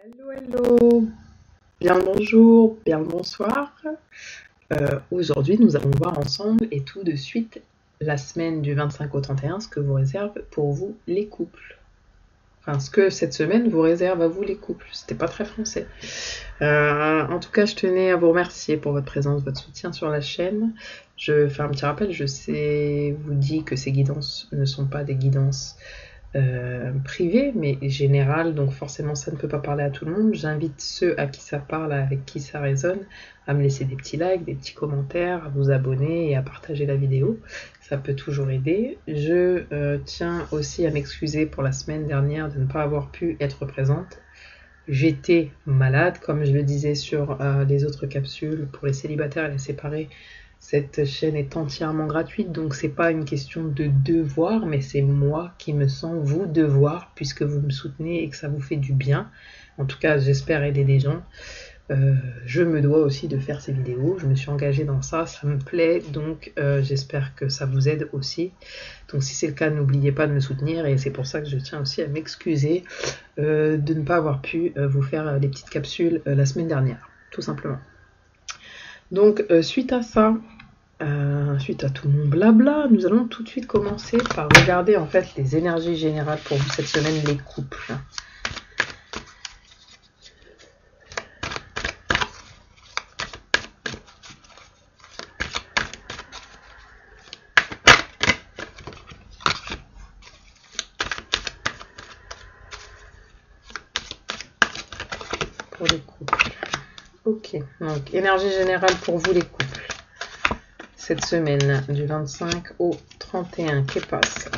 Hello, hello, bien le bonjour, bien le bonsoir. Aujourd'hui, nous allons voir ensemble et tout de suite la semaine du 25 au 31, ce que vous réserve pour vous les couples. Enfin, ce que cette semaine vous réserve à vous les couples. C'était pas très français. En tout cas, je tenais à vous remercier pour votre présence, votre soutien sur la chaîne. Je fais un petit rappel, je vous dis que ces guidances ne sont pas des guidances privées, mais générales, donc forcément ça ne peut pas parler à tout le monde. J'invite ceux à qui ça parle, avec qui ça résonne, à me laisser des petits likes, des petits commentaires, à vous abonner et à partager la vidéo. Ça peut toujours aider. Je tiens aussi à m'excuser pour la semaine dernière de ne pas avoir pu être présente. J'étais malade, comme je le disais sur les autres capsules pour les célibataires et les séparés. Cette chaîne est entièrement gratuite, donc c'est pas une question de devoir, mais c'est moi qui me sens vous devoir, puisque vous me soutenez et que ça vous fait du bien. En tout cas, j'espère aider des gens. Je me dois aussi de faire ces vidéos, je me suis engagée dans ça, ça me plaît, donc j'espère que ça vous aide aussi. Donc si c'est le cas, n'oubliez pas de me soutenir, et c'est pour ça que je tiens aussi à m'excuser de ne pas avoir pu vous faire les petites capsules la semaine dernière, tout simplement. Donc suite à ça, suite à tout mon blabla, nous allons tout de suite commencer par regarder en fait les énergies générales pour vous cette semaine, les couples. Pour les couples. Ok, donc énergie générale pour vous les couples. Cette semaine, du 25 au 31, que passe?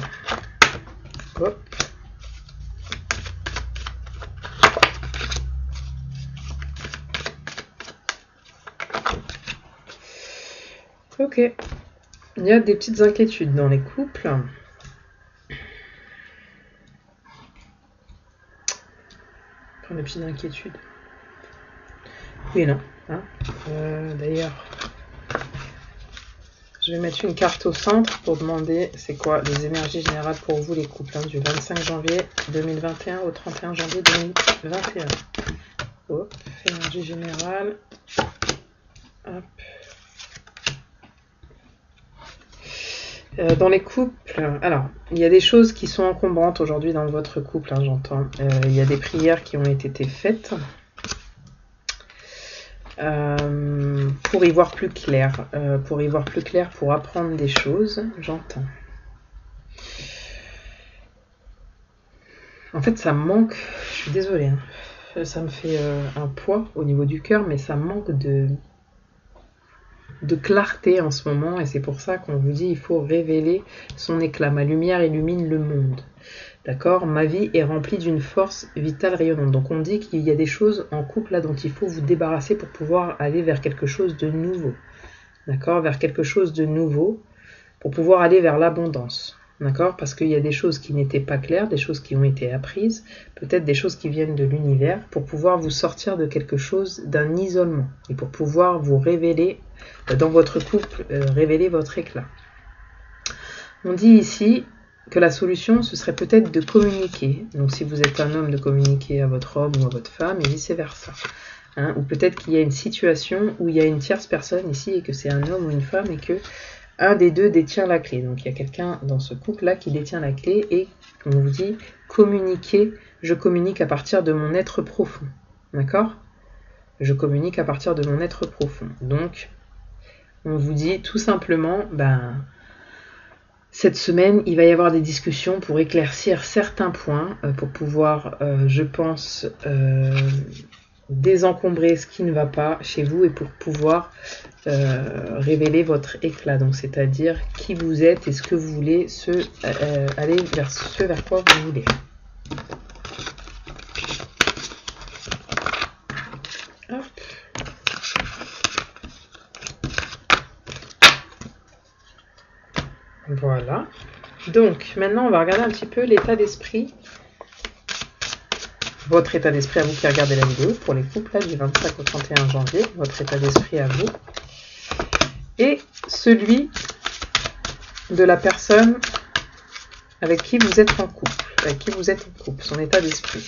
Hop. Ok. Il y a des petites inquiétudes dans les couples. Enfin, des petites inquiétudes. Oui et non. Hein. D'ailleurs, je vais mettre une carte au centre pour demander c'est quoi les énergies générales pour vous les couples, hein, du 25 janvier 2021 au 31 janvier 2021. Hop, énergie générale. Hop. Dans les couples, alors, il y a des choses qui sont encombrantes aujourd'hui dans votre couple, hein, j'entends. Il y a des prières qui ont été faites pour y voir plus clair, pour apprendre des choses, j'entends. En fait, ça manque, je suis désolée, hein, ça me fait un poids au niveau du cœur, mais ça manque de clarté en ce moment, et c'est pour ça qu'on vous dit il faut révéler son éclat. Ma lumière illumine le monde. D'accord? Ma vie est remplie d'une force vitale rayonnante. Donc on dit qu'il y a des choses en couple là dont il faut vous débarrasser pour pouvoir aller vers quelque chose de nouveau. D'accord? Vers quelque chose de nouveau, pour pouvoir aller vers l'abondance. D'accord? Parce qu'il y a des choses qui n'étaient pas claires, des choses qui ont été apprises, peut-être des choses qui viennent de l'univers, pour pouvoir vous sortir de quelque chose, d'un isolement, et pour pouvoir vous révéler, dans votre couple, révéler votre éclat. On dit ici que la solution, ce serait peut-être de communiquer. Donc si vous êtes un homme, de communiquer à votre homme ou à votre femme, et vice-versa. Hein, ou peut-être qu'il y a une situation où il y a une tierce personne ici, et que c'est un homme ou une femme, et que un des deux détient la clé. Donc il y a quelqu'un dans ce couple-là qui détient la clé, et on vous dit communiquer, je communique à partir de mon être profond. D'accord? Je communique à partir de mon être profond. Donc, on vous dit tout simplement, cette semaine, il va y avoir des discussions pour éclaircir certains points, pour pouvoir, je pense, désencombrer ce qui ne va pas chez vous, et pour pouvoir révéler votre éclat, donc c'est-à-dire qui vous êtes et ce que vous voulez, aller vers ce vers quoi vous voulez. Hop. Voilà. Donc maintenant on va regarder un petit peu l'état d'esprit, votre état d'esprit à vous qui regardez la vidéo, pour les couples là, du 25 au 31 janvier, votre état d'esprit à vous, et celui de la personne avec qui vous êtes en couple, son état d'esprit.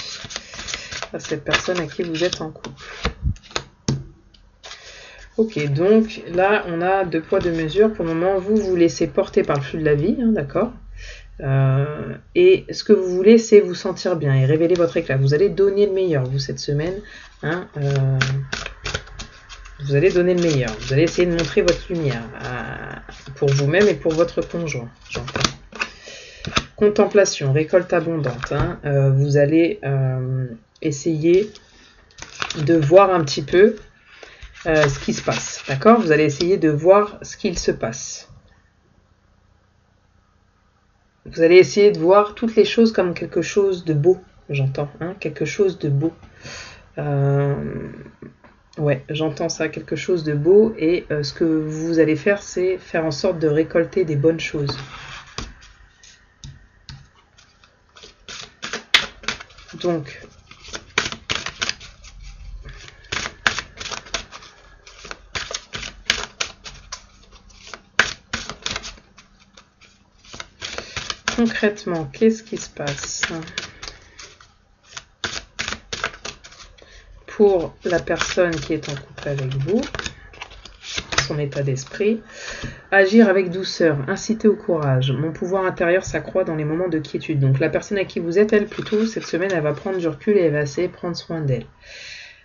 à cette personne à qui vous êtes en couple. Ok, donc là, on a 2 poids 2 mesures. Pour le moment, vous vous laissez porter par le flux de la vie, hein, d'accord. Et ce que vous voulez, c'est vous sentir bien et révéler votre éclat. Vous allez donner le meilleur, vous, cette semaine. Hein, vous allez donner le meilleur. Vous allez essayer de montrer votre lumière pour vous-même et pour votre conjoint, j'entends. Contemplation, récolte abondante. Hein, vous allez essayer de voir un petit peu ce qui se passe, d'accord? Vous allez essayer de voir ce qu'il se passe. Vous allez essayer de voir toutes les choses comme quelque chose de beau, j'entends, hein, quelque chose de beau. Ouais, j'entends ça, quelque chose de beau, et ce que vous allez faire, c'est faire en sorte de récolter des bonnes choses. Donc, concrètement, qu'est-ce qui se passe pour la personne qui est en couple avec vous, son état d'esprit? Agir avec douceur, inciter au courage. Mon pouvoir intérieur s'accroît dans les moments de quiétude. Donc la personne à qui vous êtes, elle, plutôt, cette semaine, elle va prendre du recul et elle va essayer de prendre soin d'elle.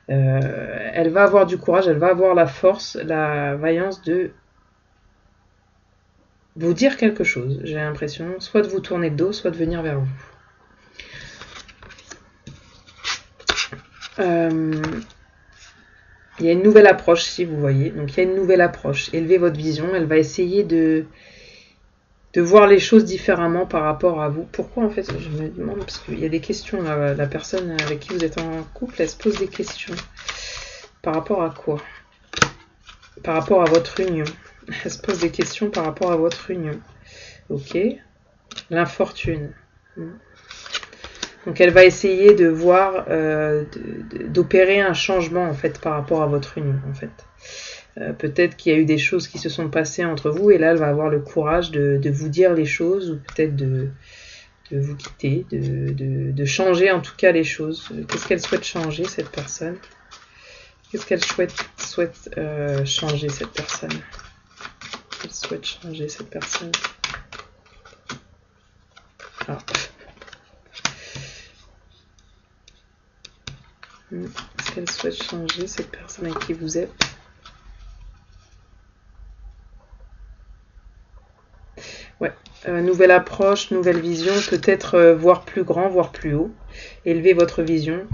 Elle va avoir du courage, elle va avoir la force, la vaillance de vous dire quelque chose, j'ai l'impression, soit de vous tourner le dos, soit de venir vers vous. Il y a une nouvelle approche, si vous voyez. Donc il y a une nouvelle approche. Élevez votre vision, elle va essayer de voir les choses différemment par rapport à vous. Pourquoi, en fait, je me demande, parce qu'il y a des questions, la personne avec qui vous êtes en couple, elle se pose des questions. Par rapport à quoi? Par rapport à votre union. Elle se pose des questions par rapport à votre union. Ok. L'infortune. Donc elle va essayer de voir, d'opérer un changement en fait par rapport à votre union en fait. Peut-être qu'il y a eu des choses qui se sont passées entre vous et là elle va avoir le courage de vous dire les choses ou peut-être de vous quitter, de changer en tout cas les choses. Qu'est-ce qu'elle souhaite changer cette personne? Qu'est-ce qu'elle souhaite changer cette personne? Elle souhaite changer cette personne. Ah. Est-ce qu'elle souhaite changer cette personne avec qui vous êtes? Ouais, nouvelle approche, nouvelle vision, peut-être voir plus grand, voir plus haut, élever votre vision,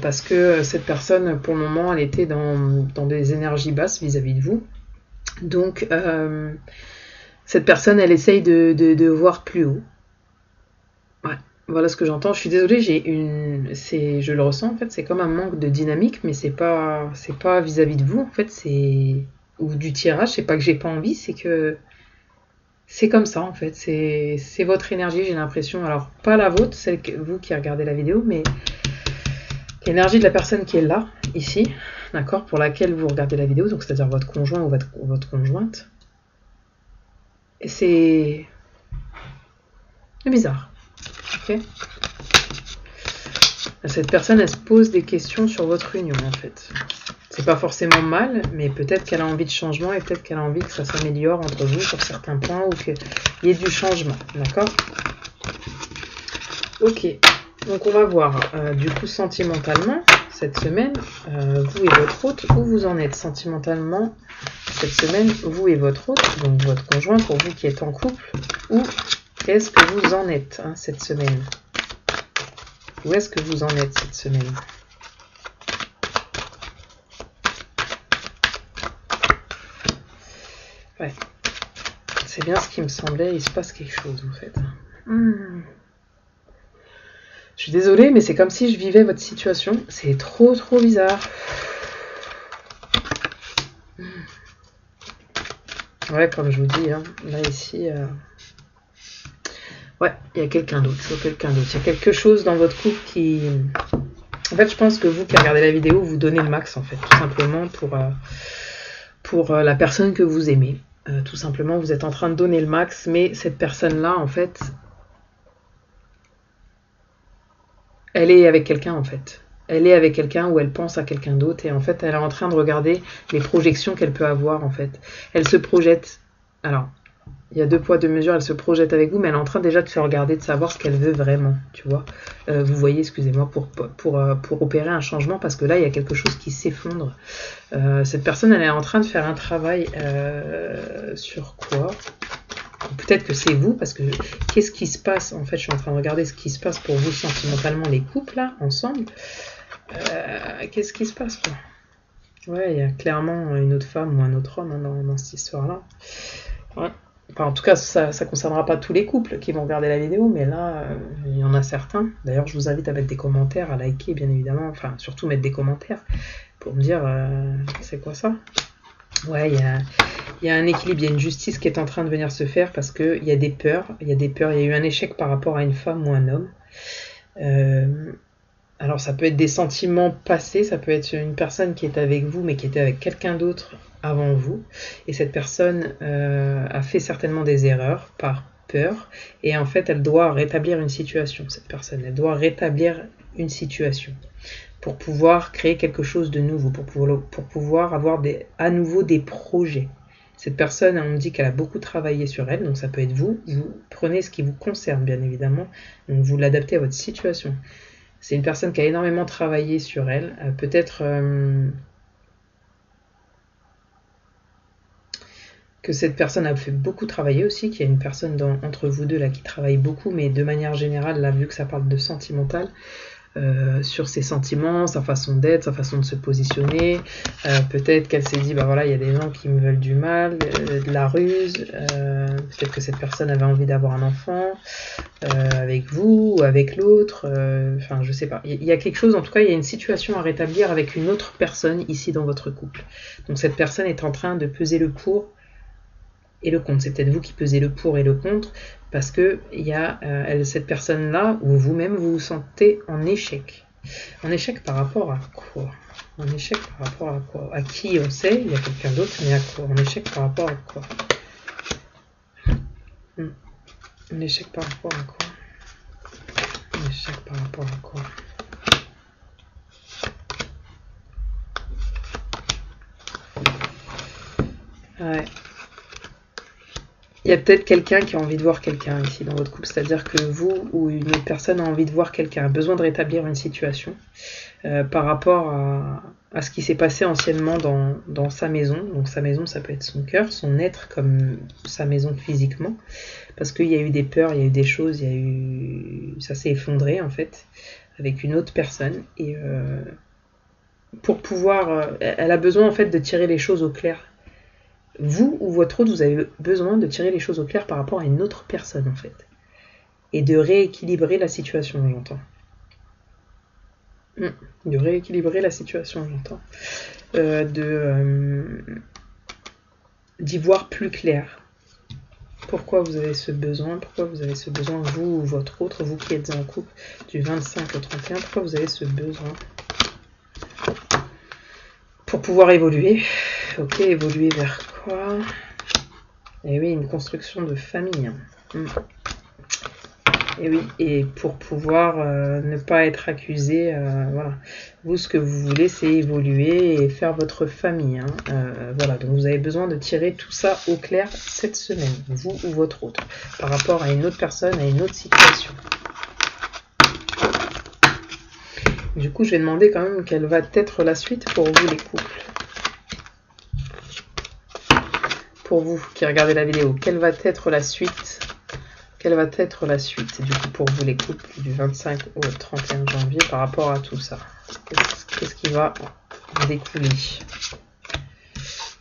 parce que cette personne, pour le moment, elle était dans des énergies basses vis-à-vis de vous. Donc, cette personne, elle essaye de voir plus haut. Ouais. Voilà ce que j'entends. Je suis désolée, je le ressens en fait, c'est comme un manque de dynamique, mais c'est pas vis-à-vis de vous en fait, ou du tirage. C'est pas que j'ai pas envie, c'est que c'est comme ça en fait. C'est votre énergie, j'ai l'impression. Alors pas la vôtre, celle que vous qui regardez la vidéo, mais l'énergie de la personne qui est là, ici, d'accord, pour laquelle vous regardez la vidéo, donc c'est-à-dire votre conjoint ou votre conjointe. Et c'est bizarre. Ok. Cette personne, elle se pose des questions sur votre union, en fait. C'est pas forcément mal, mais peut-être qu'elle a envie de changement et peut-être qu'elle a envie que ça s'améliore entre vous sur certains points ou qu'il y ait du changement, d'accord? Ok, donc on va voir, du coup, sentimentalement, cette semaine, vous et votre hôte, où vous en êtes sentimentalement cette semaine, vous et votre hôte, donc votre conjoint, pour vous qui êtes en couple, où est-ce que vous en êtes cette semaine? Où est-ce que vous en êtes cette semaine? Ouais. C'est bien ce qui me semblait, il se passe quelque chose en fait. Je suis désolée, mais c'est comme si je vivais votre situation. C'est trop bizarre. Ouais, comme je vous dis, hein, là ici... Ouais, il y a quelqu'un d'autre, je vois quelqu'un d'autre. Il y a quelque chose dans votre couple qui... En fait, je pense que vous qui regardez la vidéo, vous donnez le max, en fait, tout simplement pour la personne que vous aimez. Tout simplement, vous êtes en train de donner le max, mais cette personne-là, en fait, elle est avec quelqu'un, en fait. elle est avec quelqu'un ou elle pense à quelqu'un d'autre et en fait elle est en train de regarder les projections qu'elle peut avoir en fait. Elle se projette. Alors, il y a 2 poids 2 mesures, elle se projette avec vous, mais elle est en train déjà de se regarder, de savoir ce qu'elle veut vraiment, tu vois. Vous voyez, excusez-moi, pour opérer un changement, parce que là, il y a quelque chose qui s'effondre. Cette personne, elle est en train de faire un travail sur quoi? Peut-être que c'est vous, parce que qu'est-ce qui se passe? En fait, je suis en train de regarder ce qui se passe pour vous sentimentalement, les couples, là, ensemble. Qu'est-ce qui se passe, quoi? Ouais, il y a clairement une autre femme ou un autre homme hein, dans cette histoire-là. Ouais. Enfin, en tout cas, ça ne concernera pas tous les couples qui vont regarder la vidéo, mais là, il y en a certains. D'ailleurs, je vous invite à mettre des commentaires, à liker, bien évidemment. Enfin, surtout mettre des commentaires pour me dire c'est quoi ça. Ouais, il y a un équilibre, il y a une justice qui est en train de venir se faire parce qu'il y a des peurs. Il y a eu un échec par rapport à une femme ou un homme. Alors ça peut être des sentiments passés, ça peut être une personne qui est avec vous mais qui était avec quelqu'un d'autre avant vous. Et cette personne a fait certainement des erreurs par peur. Et en fait elle doit rétablir une situation, cette personne. Elle doit rétablir une situation pour pouvoir créer quelque chose de nouveau, pour pouvoir avoir à nouveau des projets. Cette personne, on me dit qu'elle a beaucoup travaillé sur elle, donc ça peut être vous. Vous prenez ce qui vous concerne bien évidemment, donc vous l'adaptez à votre situation. C'est une personne qui a énormément travaillé sur elle. Peut-être que cette personne a fait beaucoup travailler aussi, qu'il y a une personne entre vous deux là qui travaille beaucoup, mais de manière générale, là, vu que ça parle de sentimental, sur ses sentiments, sa façon d'être, sa façon de se positionner. Peut-être qu'elle s'est dit, bah voilà, il y a des gens qui me veulent du mal, de la ruse. Peut-être que cette personne avait envie d'avoir un enfant avec vous ou avec l'autre. Enfin, je sais pas. Il y a quelque chose, en tout cas, il y a une situation à rétablir avec une autre personne ici dans votre couple. Donc cette personne est en train de peser le pour et le contre. C'est peut-être vous qui pesez le pour et le contre, parce que il y a cette personne-là, ou vous-même, vous vous sentez en échec. En échec par rapport à quoi? En échec par rapport à quoi? À qui on sait, il y a quelqu'un d'autre, mais à quoi? En échec par rapport à quoi? En échec par rapport à quoi? En échec par rapport à quoi? Ouais. Il y a peut-être quelqu'un qui a envie de voir quelqu'un ici dans votre couple, c'est-à-dire que vous ou une autre personne a envie de voir quelqu'un, a besoin de rétablir une situation par rapport à ce qui s'est passé anciennement dans sa maison. Donc sa maison, ça peut être son cœur, son être comme sa maison physiquement, parce qu'il y a eu des peurs, il y a eu des choses, ça s'est effondré en fait avec une autre personne et pour pouvoir, elle a besoin en fait de tirer les choses au clair. Vous ou votre autre, vous avez besoin de tirer les choses au clair par rapport à une autre personne en fait. Et de rééquilibrer la situation, j'entends. De rééquilibrer la situation, j'entends. D'y voir plus clair. Pourquoi vous avez ce besoin? Pourquoi vous avez ce besoin, vous ou votre autre, vous qui êtes en couple du 25 au 31, pourquoi vous avez ce besoin? Pour pouvoir évoluer. Ok, évoluer vers quoi? Eh oui, une construction de famille. Et oui, et pour pouvoir ne pas être accusé, voilà. Vous, ce que vous voulez, c'est évoluer et faire votre famille. Voilà, donc vous avez besoin de tirer tout ça au clair cette semaine, vous ou votre autre, par rapport à une autre personne, à une autre situation. Du coup, je vais demander quand même quelle va être la suite pour vous les couples. Pour vous qui regardez la vidéo, quelle va être la suite? Quelle va être la suite du coup pour vous les couples du 25 au 31 janvier par rapport à tout ça? Qu'est-ce qui va en découler?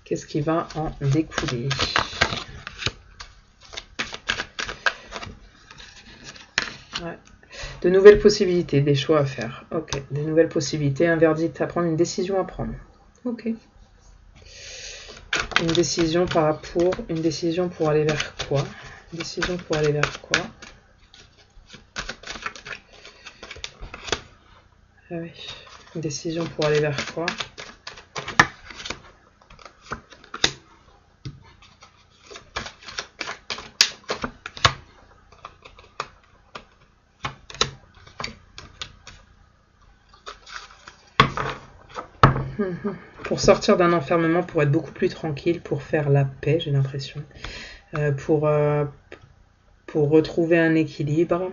Qu'est-ce qui va en découler? Ouais. De nouvelles possibilités, des choix à faire. Ok, des nouvelles possibilités, un verdict à prendre, une décision à prendre. Ok. Une décision une décision pour aller vers quoi? Une décision pour aller vers quoi? Ah oui. Une décision pour aller vers quoi? Pour sortir d'un enfermement, pour être beaucoup plus tranquille, pour faire la paix, j'ai l'impression. Pour retrouver un équilibre,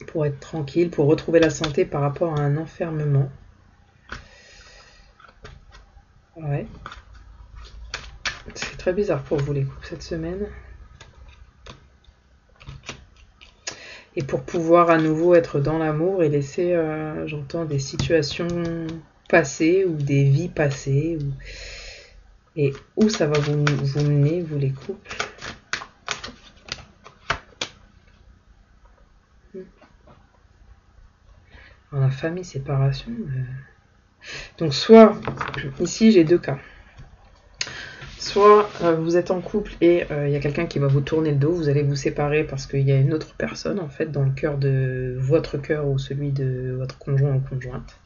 pour être tranquille, pour retrouver la santé par rapport à un enfermement. Ouais. C'est très bizarre pour vous les couples cette semaine. Et pour pouvoir à nouveau être dans l'amour et laisser, j'entends, des situations passées ou des vies passées. Et où ça va vous mener, vous les couples. Dans la famille, séparation. Donc soit, ici j'ai deux cas. Soit vous êtes en couple et il y a quelqu'un qui va vous tourner le dos, vous allez vous séparer parce qu'il y a une autre personne en fait dans le cœur de votre cœur ou celui de votre conjoint ou conjointe.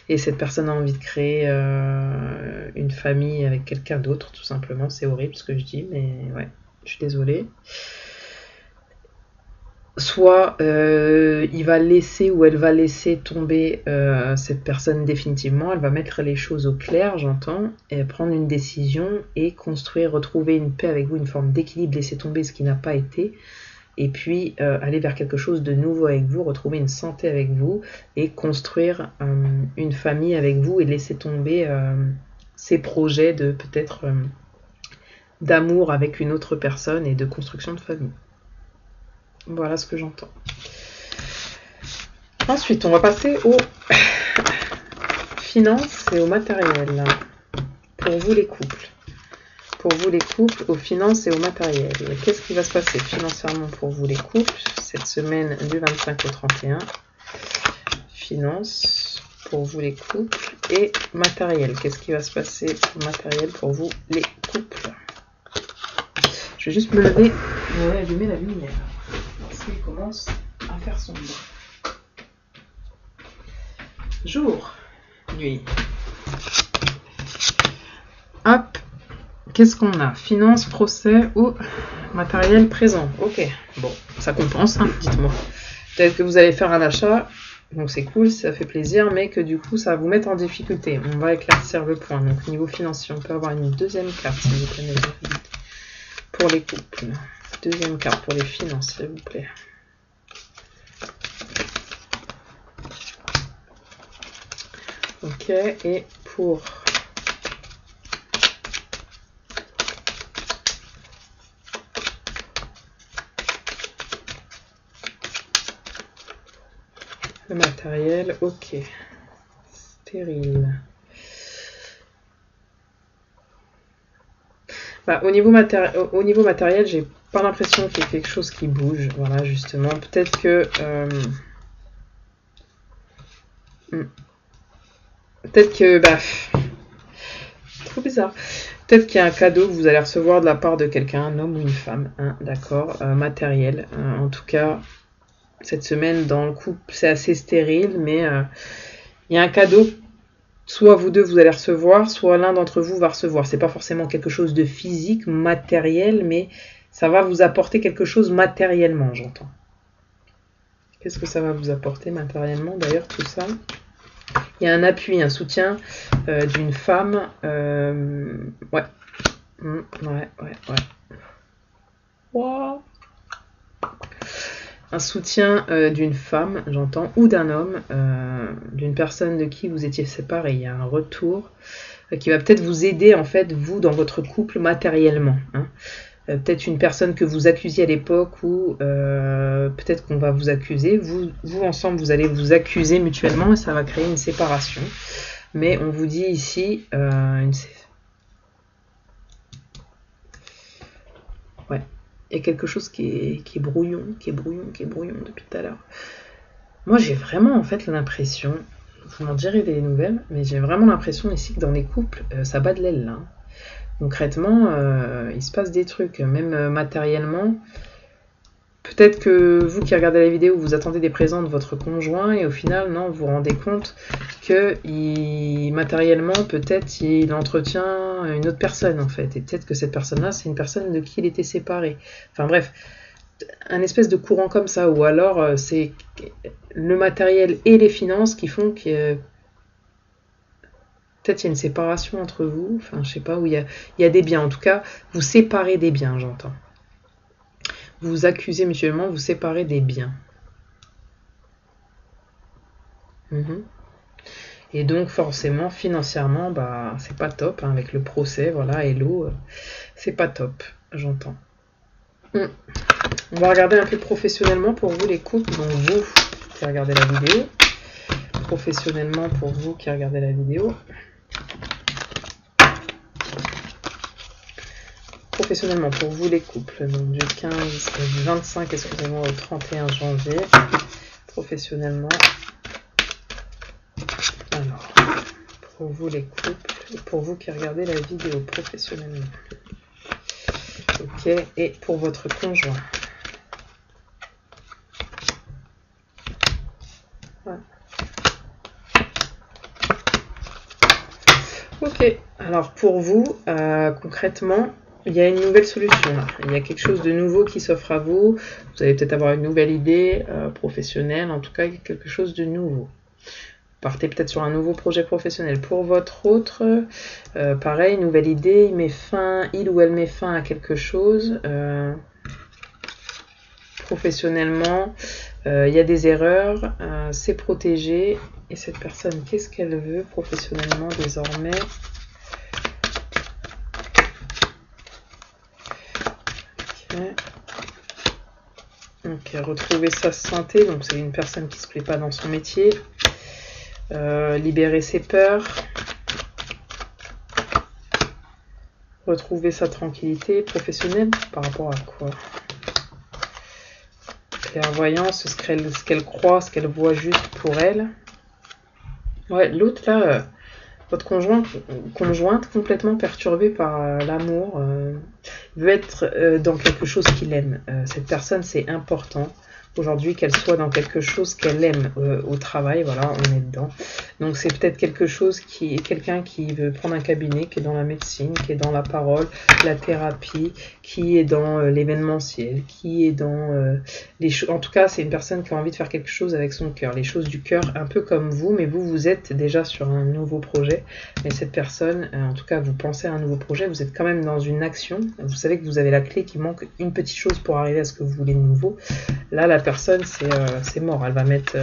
Et cette personne a envie de créer une famille avec quelqu'un d'autre, tout simplement. C'est horrible ce que je dis, mais ouais, je suis désolée. Soit il va laisser ou elle va laisser tomber cette personne définitivement, elle va mettre les choses au clair, j'entends, et prendre une décision et construire, retrouver une paix avec vous, une forme d'équilibre, laisser tomber ce qui n'a pas été, et puis aller vers quelque chose de nouveau avec vous, retrouver une santé avec vous, et construire une famille avec vous, et laisser tomber ces projets de peut-être d'amour avec une autre personne et de construction de famille. Voilà ce que j'entends. Ensuite, on va passer aux finances et au matériel. Pour vous les couples. Pour vous les couples, aux finances et au matériel. Qu'est-ce qui va se passer financièrement pour vous les couples cette semaine du 25 au 31? Finances pour vous les couples et matériel. Qu'est-ce qui va se passer au matériel pour vous les couples? Je vais juste me lever et allumer la lumière. Il commence à faire sombre. Jour, nuit. Hop, qu'est-ce qu'on a? Finance, procès ou matériel présent? Ok, bon, ça compense, hein, dites-moi. Peut-être que vous allez faire un achat, donc c'est cool, ça fait plaisir, mais que du coup ça va vous mettre en difficulté. On va éclaircir le point. Donc niveau financier, on peut avoir une deuxième carte, s'il vous plaît, pour les couples. Deuxième carte pour les finances, s'il vous plaît. Ok, et pour le matériel, ok. Stérile. Bah, au niveau matériel, j'ai pas l'impression qu'il y ait quelque chose qui bouge. Voilà, justement. Peut-être que... Bah... Trop bizarre. Peut-être qu'il y a un cadeau que vous allez recevoir de la part de quelqu'un, un homme ou une femme. Hein, d'accord, matériel. En tout cas, cette semaine, dans le couple, c'est assez stérile, mais il y a un cadeau. Soit vous deux, vous allez recevoir, soit l'un d'entre vous va recevoir. C'est pas forcément quelque chose de physique, matériel, mais ça va vous apporter quelque chose matériellement, j'entends. Qu'est-ce que ça va vous apporter matériellement, d'ailleurs, tout ça? Il y a un appui, un soutien d'une femme. Ouais. Ouais. Wow. Un soutien d'une femme, j'entends, ou d'un homme, d'une personne de qui vous étiez séparés. Il y a un retour qui va peut-être vous aider, en fait, vous, dans votre couple matériellement. Hein. Peut-être une personne que vous accusiez à l'époque ou peut-être qu'on va vous accuser. Vous ensemble, vous allez vous accuser mutuellement et ça va créer une séparation. Mais on vous dit ici ouais. Il y a quelque chose qui est brouillon depuis tout à l'heure. Moi, j'ai vraiment en fait l'impression, vous m'en direz des nouvelles, mais j'ai vraiment l'impression ici que dans les couples, ça bat de l'aile là. Concrètement, il se passe des trucs, même matériellement. Peut-être que vous qui regardez la vidéo, vous attendez des présents de votre conjoint et au final, non, vous vous rendez compte que matériellement, peut-être il entretient une autre personne en fait. Et peut-être que cette personne-là, c'est une personne de qui il était séparé. Enfin bref, un espèce de courant comme ça. Ou alors, c'est le matériel et les finances qui font que... Peut-être il y a une séparation entre vous, enfin je sais pas, où il y a des biens. En tout cas, vous séparez des biens, j'entends. Vous vous accusez mutuellement, vous séparez des biens. Et donc forcément, financièrement, bah c'est pas top, hein, avec le procès, voilà, hello, c'est pas top, j'entends. On va regarder un peu professionnellement pour vous les couples, donc vous qui regardez la vidéo. Professionnellement pour vous qui regardez la vidéo. Professionnellement pour vous les couples, donc du 25 excusez-moi au 31 janvier. Professionnellement. Alors, pour vous les couples, et pour vous qui regardez la vidéo professionnellement. Ok, et pour votre conjoint. Voilà. Ok, alors pour vous, concrètement, il y a une nouvelle solution là. Il y a quelque chose de nouveau qui s'offre à vous. Vous allez peut-être avoir une nouvelle idée professionnelle, en tout cas quelque chose de nouveau. Partez peut-être sur un nouveau projet professionnel. Pour votre autre, pareil, nouvelle idée, il ou elle met fin à quelque chose. Professionnellement, il y a des erreurs, c'est protégé. Et cette personne, qu'est-ce qu'elle veut professionnellement désormais? Ok, retrouver sa santé, donc c'est une personne qui ne se plaît pas dans son métier. Libérer ses peurs. Retrouver sa tranquillité professionnelle par rapport à quoi? Clairvoyance, ce qu'elle croit, ce qu'elle voit juste pour elle. Ouais, l'autre là, votre conjointe complètement perturbée par l'amour, veut être dans quelque chose qu'il aime. Cette personne, c'est important aujourd'hui qu'elle soit dans quelque chose qu'elle aime au travail, voilà, on est dedans. Donc c'est peut-être quelqu'un qui veut prendre un cabinet, qui est dans la médecine, qui est dans la parole, la thérapie, qui est dans l'événementiel, qui est dans les choses. En tout cas, c'est une personne qui a envie de faire quelque chose avec son cœur, les choses du cœur, un peu comme vous, mais vous êtes déjà sur un nouveau projet. Mais cette personne, en tout cas, vous pensez à un nouveau projet, vous êtes quand même dans une action. Vous savez que vous avez la clé, qu'il manque une petite chose pour arriver à ce que vous voulez de nouveau. Là, la personne, c'est mort. Elle va mettre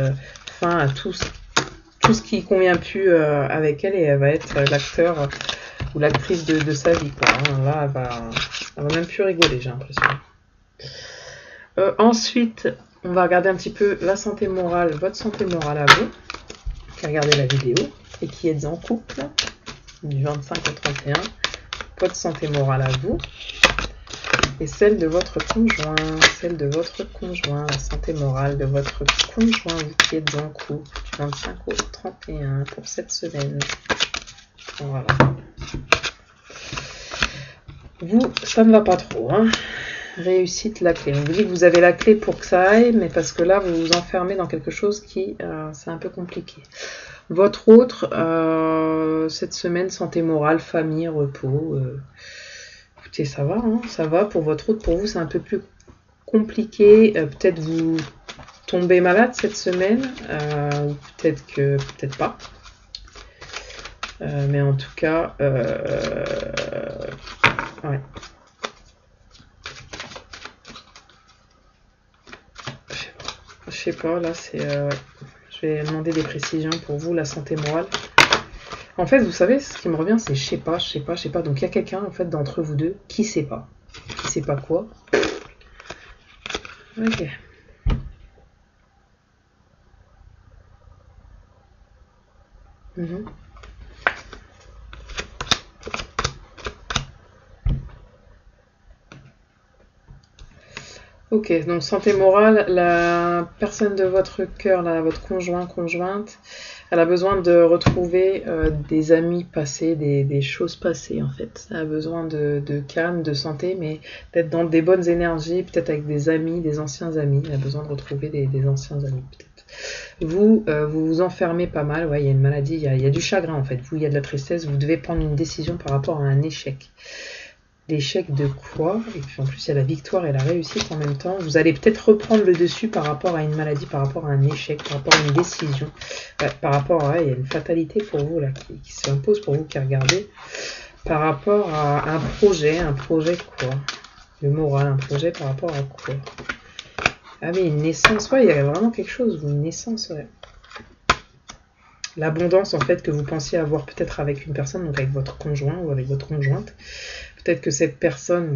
fin à tout ce qui convient plus avec elle et elle va être l'acteur ou l'actrice de sa vie, quoi. Là, elle va même plus rigoler, j'ai l'impression. Ensuite, on va regarder un petit peu la santé morale, votre santé morale à vous, qui regardez la vidéo et qui êtes en couple du 25 au 31. Votre santé morale à vous et celle de votre conjoint, la santé morale de votre conjoint, vous qui êtes en couple du 25 au 31 pour cette semaine. Voilà. Vous, ça ne va pas trop, hein. Réussite, la clé. On vous dit que vous avez la clé pour que ça aille, mais parce que là, vous vous enfermez dans quelque chose qui, c'est un peu compliqué. Votre autre, cette semaine, santé morale, famille, repos. Écoutez, ça va, hein, ça va. Pour votre autre, pour vous, c'est un peu plus compliqué. Peut-être vous tombez malade cette semaine, ou peut-être pas. Mais en tout cas, ouais. Je sais pas, là c'est... ouais. Je vais demander des précisions pour vous, la santé morale. En fait, vous savez, ce qui me revient, c'est je sais pas. Donc il y a quelqu'un, en fait, d'entre vous deux qui sait pas. Qui sait pas quoi. Ok. Ok, donc santé morale, la personne de votre cœur, là, votre conjointe, elle a besoin de retrouver des amis passés, des choses passées en fait. Elle a besoin de calme, de santé, mais d'être dans des bonnes énergies, peut-être avec des amis, des anciens amis. Elle a besoin de retrouver des anciens amis peut-être. Vous vous enfermez pas mal, ouais, il y a une maladie, il y a du chagrin en fait. Vous, il y a de la tristesse, vous devez prendre une décision par rapport à un échec. L'échec de quoi? Et puis en plus, il y a la victoire et la réussite en même temps. Vous allez peut-être reprendre le dessus par rapport à une maladie, par rapport à un échec, par rapport à une décision. Ouais, par rapport à... il y a une fatalité pour vous là qui s'impose pour vous qui regardez. Par rapport à un projet quoi? Le moral, un projet par rapport à quoi? Ah mais une naissance, ouais, il y a vraiment quelque chose, une naissance, ouais. L'abondance en fait que vous pensiez avoir peut-être avec une personne, donc avec votre conjoint ou avec votre conjointe. Peut-être que cette personne,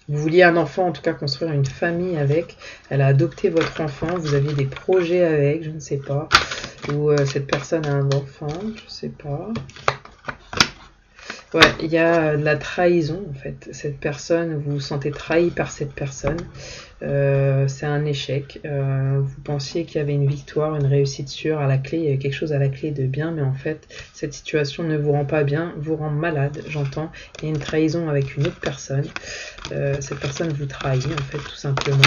vous vouliez un enfant, en tout cas construire une famille avec, elle a adopté votre enfant, vous aviez des projets avec, je ne sais pas, ou cette personne a un enfant, je ne sais pas. Ouais, il y a de la trahison en fait. Cette personne, vous vous sentez trahi par cette personne. C'est un échec. Vous pensiez qu'il y avait une victoire, une réussite sûre à la clé. Il y avait quelque chose à la clé de bien, mais en fait, cette situation ne vous rend pas bien, vous rend malade, j'entends. Il y a une trahison avec une autre personne. Cette personne vous trahit en fait, tout simplement.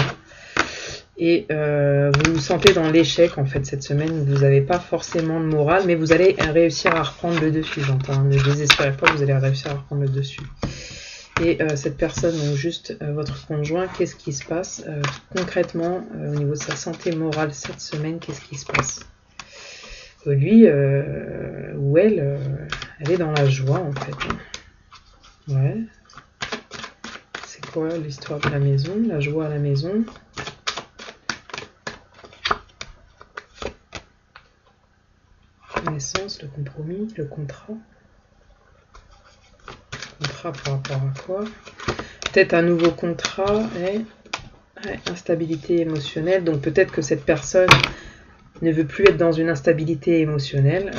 Et vous vous sentez dans l'échec en fait cette semaine, vous n'avez pas forcément de morale, mais vous allez réussir à reprendre le dessus, j'entends. Ne désespérez pas, vous allez réussir à reprendre le dessus. Et cette personne, donc juste votre conjoint, qu'est-ce qui se passe concrètement au niveau de sa santé morale cette semaine? Qu'est-ce qui se passe? Lui ou elle, elle est dans la joie en fait. Ouais. C'est quoi l'histoire de la maison? La joie à la maison. Naissance, le compromis, le contrat. Contrat par rapport à quoi? Peut-être un nouveau contrat et instabilité émotionnelle. Donc peut-être que cette personne ne veut plus être dans une instabilité émotionnelle.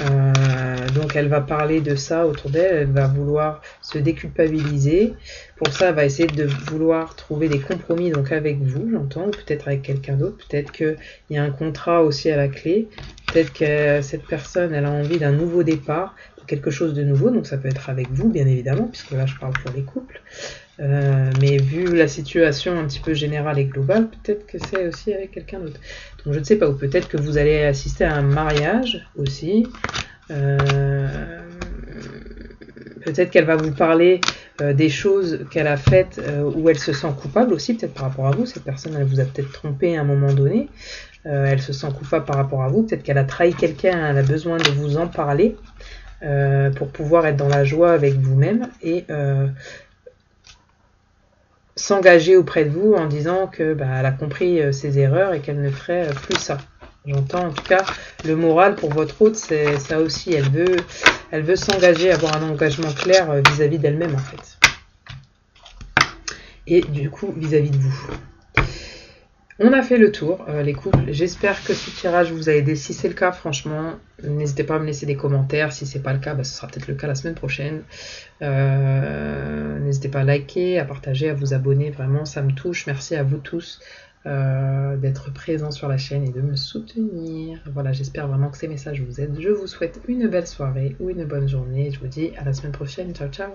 Donc elle va parler de ça autour d'elle. Elle va vouloir se déculpabiliser. Pour ça, elle va essayer de vouloir trouver des compromis donc avec vous, j'entends, ou peut-être avec quelqu'un d'autre. Peut-être qu'il y a un contrat aussi à la clé. Peut-être que cette personne, elle a envie d'un nouveau départ, quelque chose de nouveau. Donc ça peut être avec vous, bien évidemment, puisque là, je parle pour les couples. Mais vu la situation un petit peu générale et globale, peut-être que c'est aussi avec quelqu'un d'autre. Donc je ne sais pas, ou peut-être que vous allez assister à un mariage aussi. Peut-être qu'elle va vous parler des choses qu'elle a faites où elle se sent coupable aussi, peut-être par rapport à vous. Cette personne, elle vous a peut-être trompé à un moment donné. Elle se sent coupable par rapport à vous. Peut-être qu'elle a trahi quelqu'un, elle a besoin de vous en parler pour pouvoir être dans la joie avec vous-même et s'engager auprès de vous en disant que elle a compris ses erreurs et qu'elle ne ferait plus ça. J'entends en tout cas le moral pour votre hôte, c'est ça aussi. Elle veut s'engager, avoir un engagement clair vis-à-vis d'elle-même en fait. Et du coup vis-à-vis de vous. On a fait le tour, les couples. J'espère que ce tirage vous a aidé. Si c'est le cas, franchement, n'hésitez pas à me laisser des commentaires. Si c'est pas le cas, ce sera peut-être le cas la semaine prochaine. N'hésitez pas à liker, à partager, à vous abonner. Vraiment, ça me touche. Merci à vous tous d'être présents sur la chaîne et de me soutenir. Voilà, j'espère vraiment que ces messages vous aident. Je vous souhaite une belle soirée ou une bonne journée. Je vous dis à la semaine prochaine. Ciao, ciao.